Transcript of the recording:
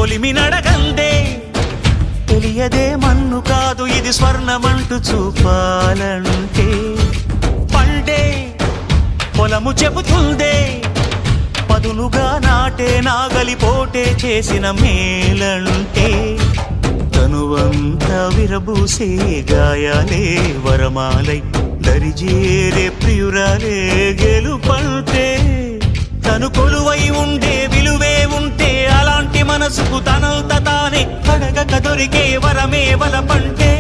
కొలిమి నడగందే తెలియదే మన్ను కాదు ఇది స్వర్ణమంటూ చూపాలంటే పండే పొలము చెబుతుందే పదునుగా నాటే నాగలిపోటే చేసిన మేలంటే తనువంతా విరబూసే గాయాలే వరమాలై దరిజేరే ప్రియురాలే గెలుపంటే తను కొలువై ఉండే విలువే ఉంటే అలాంటి మనసుకు తనంత తానే అడగక దొరికే వరమే వలపంటే